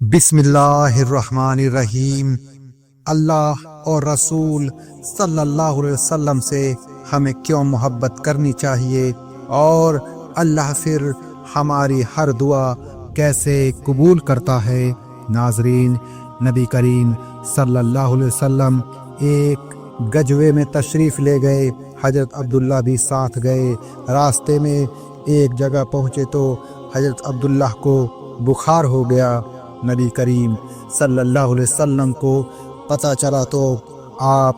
بسم اللہ الرحمن الرحیم۔ اللہ اور رسول صلی اللہ علیہ وسلم سے ہمیں کیوں محبت کرنی چاہیے، اور اللہ پھر ہماری ہر دعا کیسے قبول کرتا ہے۔ ناظرین، نبی کریم صلی اللہ علیہ وسلم ایک گجوے میں تشریف لے گئے، حضرت عبداللہ بھی ساتھ گئے۔ راستے میں ایک جگہ پہنچے تو حضرت عبداللہ کو بخار ہو گیا۔ نبی کریم صلی اللہ علیہ وسلم کو پتہ چلا تو آپ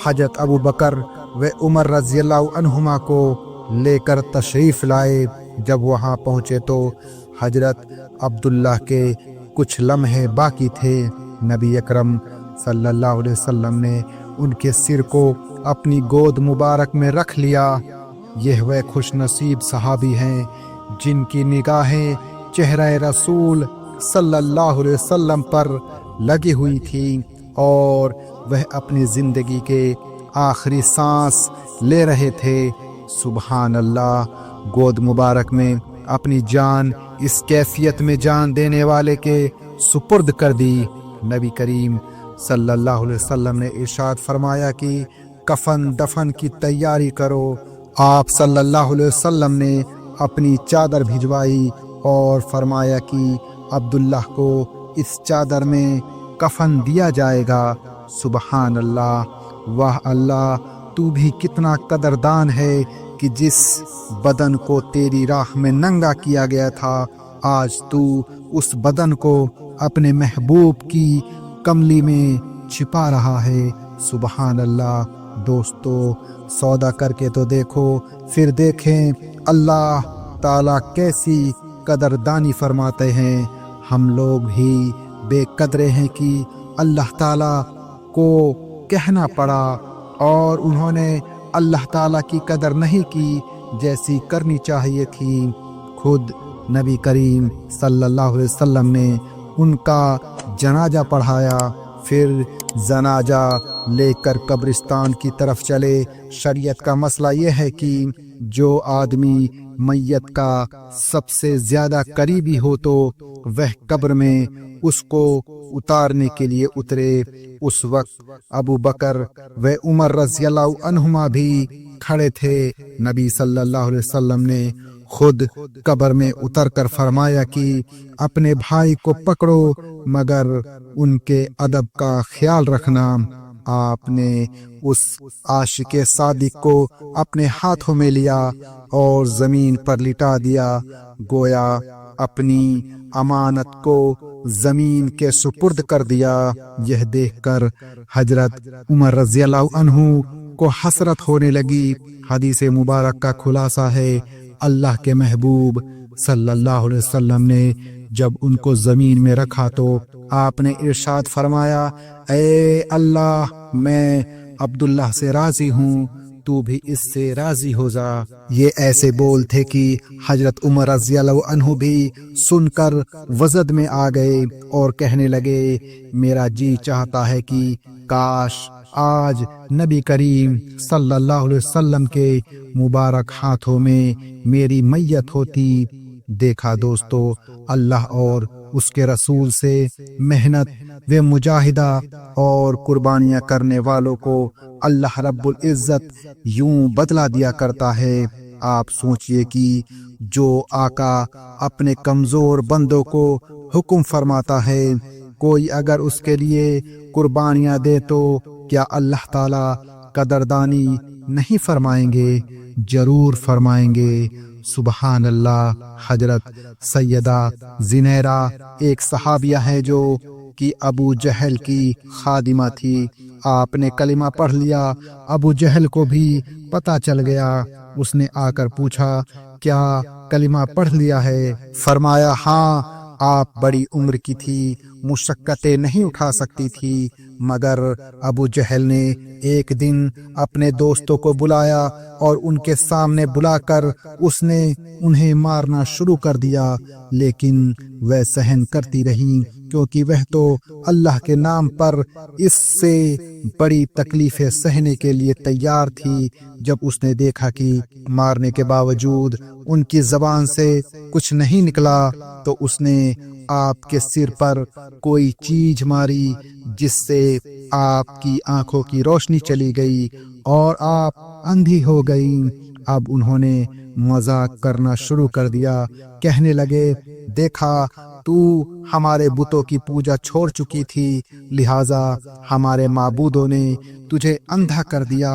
حضرت ابو بکر و عمر رضی اللہ عنہما کو لے کر تشریف لائے۔ جب وہاں پہنچے تو حضرت عبداللہ کے کچھ لمحے باقی تھے۔ نبی اکرم صلی اللہ علیہ وسلم نے ان کے سر کو اپنی گود مبارک میں رکھ لیا۔ یہ وہ خوش نصیب صحابی ہیں جن کی نگاہیں چہرہ رسول صلی اللہ علیہ وسلم پر لگی ہوئی تھی، اور وہ اپنی زندگی کے آخری سانس لے رہے تھے۔ سبحان اللہ، گود مبارک میں اپنی جان اس کیفیت میں جان دینے والے کے سپرد کر دی۔ نبی کریم صلی اللہ علیہ وسلم نے ارشاد فرمایا کہ کفن دفن کی تیاری کرو۔ آپ صلی اللہ علیہ وسلم نے اپنی چادر بھجوائی اور فرمایا کہ عبداللہ کو اس چادر میں کفن دیا جائے گا۔ سبحان اللہ، واہ اللہ، تو بھی کتنا قدردان ہے کہ جس بدن کو تیری راہ میں ننگا کیا گیا تھا، آج تو اس بدن کو اپنے محبوب کی کملی میں چھپا رہا ہے۔ سبحان اللہ۔ دوستو، سودا کر کے تو دیکھو، پھر دیکھیں اللہ تعالیٰ کیسی قدردانی فرماتے ہیں۔ ہم لوگ ہی بے قدرے ہیں کہ اللہ تعالیٰ کو کہنا پڑا، اور انہوں نے اللہ تعالیٰ کی قدر نہیں کی جیسی کرنی چاہیے تھی۔ خود نبی کریم صلی اللہ علیہ وسلم نے ان کا جنازہ پڑھایا، پھر جنازہ لے کر قبرستان کی طرف چلے۔ شریعت کا مسئلہ یہ ہے کہ جو آدمی میت کا سب سے زیادہ قریبی ہو تو وہ قبر میں اس کو اتارنے کے لیے اترے۔ اس وقت ابو بکر و عمر رضی اللہ عنہما بھی کھڑے تھے۔ نبی صلی اللہ علیہ وسلم نے خود قبر میں اتر کر فرمایا کہ اپنے بھائی کو پکڑو، مگر ان کے ادب کا خیال رکھنا۔ آپ نے اس عاشق صادق کو اپنے ہاتھوں میں لیا اور زمین پر لٹا دیا، گویا اپنی امانت کو زمین کے سپرد کر دیا۔ یہ دیکھ کر حضرت عمر رضی اللہ عنہ کو حسرت ہونے لگی۔ حدیث مبارک کا خلاصہ ہے، اللہ کے محبوب صلی اللہ علیہ وسلم نے جب ان کو زمین میں رکھا تو آپ نے ارشاد فرمایا، اے اللہ، میں عبداللہ سے راضی ہوں، تو بھی اس سے راضی ہو جا۔ یہ ایسے بول تھے کہ حضرت عمر رضی اللہ عنہ بھی سن کر وجد میں آ گئے اور کہنے لگے، میرا جی چاہتا ہے کہ کاش آج نبی کریم صلی اللہ علیہ وسلم کے مبارک ہاتھوں میں میری میت ہوتی۔ دیکھا دوستو، اللہ اور اس کے رسول سے محنت و مجاہدہ اور قربانیاں کرنے والوں کو اللہ رب العزت یوں بدلہ دیا کرتا ہے۔ آپ سوچئے کہ جو آقا اپنے کمزور بندوں کو حکم فرماتا ہے، کوئی اگر اس کے لیے قربانیاں دے تو کیا اللہ تعالیٰ قدردانی نہیں فرمائیں گے؟ ضرور فرمائیں گے۔ سبحان اللہ۔ حضرت سیدہ زنیرہ ایک صحابیہ ہے جو کہ ابو جہل کی خادمہ تھی۔ آپ نے کلمہ پڑھ لیا، ابو جہل کو بھی پتہ چل گیا۔ اس نے آ کر پوچھا، کیا کلمہ پڑھ لیا ہے؟ فرمایا، ہاں، آپ بڑی عمر کی تھی، مشقتیں نہیں اٹھا سکتی تھی، مگر ابو جہل نے ایک دن اپنے دوستوں کو بلایا اور ان کے سامنے بلا کر اس نے انہیں مارنا شروع کر دیا، لیکن وہ سہن کرتی رہیں، کیونکہ وہ تو اللہ کے نام پر اس سے بڑی تکلیفیں سہنے کے لیے تیار تھی۔ جب اس نے دیکھا کہ مارنے کے باوجود ان کی زبان سے کچھ نہیں نکلا تو اس نے آپ کے سر پر کوئی چیز ماری جس سے آپ کی آنکھوں کی روشنی چلی گئی اور آپ اندھی ہو گئی۔ اب انہوں نے مذاق کرنا شروع کر دیا، کہنے لگے دیکھا تو ہمارے بتوں کی پوجا چھوڑ چکی تھی، لہٰذا ہمارے معبودوں نے تجھے اندھا کر دیا،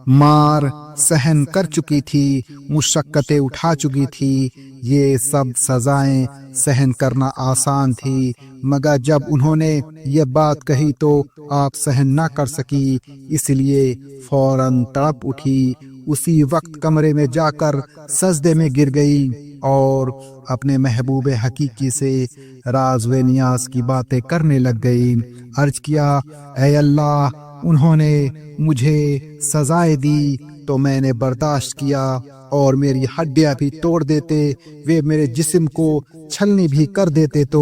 مار سہن کر چکی تھی، مشقتیں اٹھا چکی تھی، یہ سب سزائیں سہن کرنا آسان تھی، مگر جب انہوں نے یہ بات کہی تو آپ سہن نہ کر سکی، اس لیے فوراً تڑپ اٹھی، اسی وقت کمرے میں جا کر سجدے میں گر گئی اور اپنے محبوب حقیقی سے راز و نیاز کی باتیں کرنے لگ گئی۔ عرض کیا اے اللہ، انہوں نے مجھے سزائے دی تو میں نے برداشت کیا، اور میری ہڈیاں بھی توڑ دیتے، وہ میرے جسم کو چھلنی بھی کر دیتے تو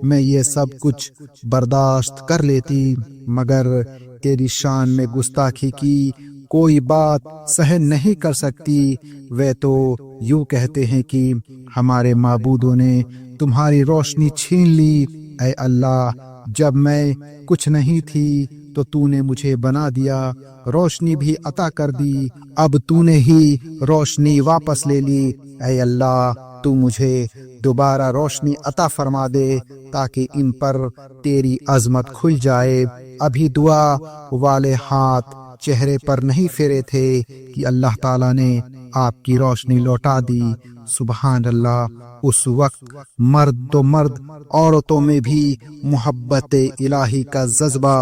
میں یہ سب کچھ برداشت کر لیتی، مگر تیری شان میں گستاخی کی کوئی بات سہن نہیں کر سکتی۔ وہ تو یوں کہتے ہیں کہ ہمارے معبودوں نے تمہاری روشنی چھین لی۔ اے اللہ، جب میں کچھ نہیں تھی تو تو نے مجھے بنا دیا، روشنی بھی عطا کر دی، اب تو نے ہی روشنی واپس لے لی۔ اے اللہ، تو مجھے دوبارہ روشنی عطا فرما دے تاکہ ان پر تیری عظمت کھل جائے۔ ابھی دعا والے ہاتھ چہرے پر نہیں پھیرے تھے کہ اللہ تعالیٰ نے آپ کی روشنی لوٹا دی۔ سبحان اللہ، اس وقت مرد تو مرد، عورتوں میں بھی محبت الہی کا جذبہ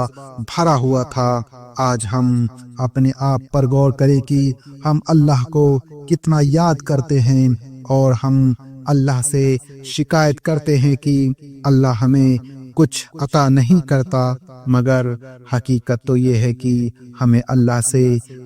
بھرا ہوا تھا۔ آج ہم اپنے آپ پر غور کریں کہ ہم اللہ کو کتنا یاد کرتے ہیں، اور ہم اللہ سے شکایت کرتے ہیں کہ اللہ ہمیں کچھ عطا نہیں کرتا، مگر حقیقت تو یہ ہے کہ ہمیں اللہ سے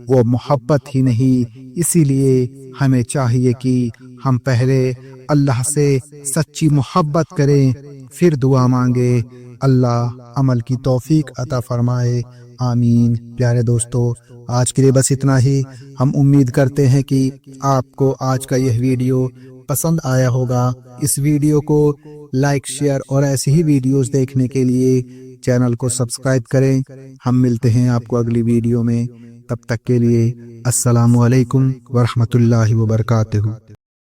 وہ محبت ہی نہیں۔ اسی لیے ہمیں چاہیے کہ ہم پہلے اللہ سے سچی محبت کریں، پھر دعا مانگے۔ اللہ عمل کی توفیق عطا فرمائے، آمین۔ پیارے دوستو، آج کے لیے بس اتنا ہی۔ ہم امید کرتے ہیں کہ آپ کو آج کا یہ ویڈیو پسند آیا ہوگا۔ اس ویڈیو کو لائک، شیئر اور ایسی ہی ویڈیوز دیکھنے کے لیے چینل کو سبسکرائب کریں۔ ہم ملتے ہیں آپ کو اگلی ویڈیو میں، تب تک کے لیے السلام علیکم ورحمۃ اللہ وبرکاتہ۔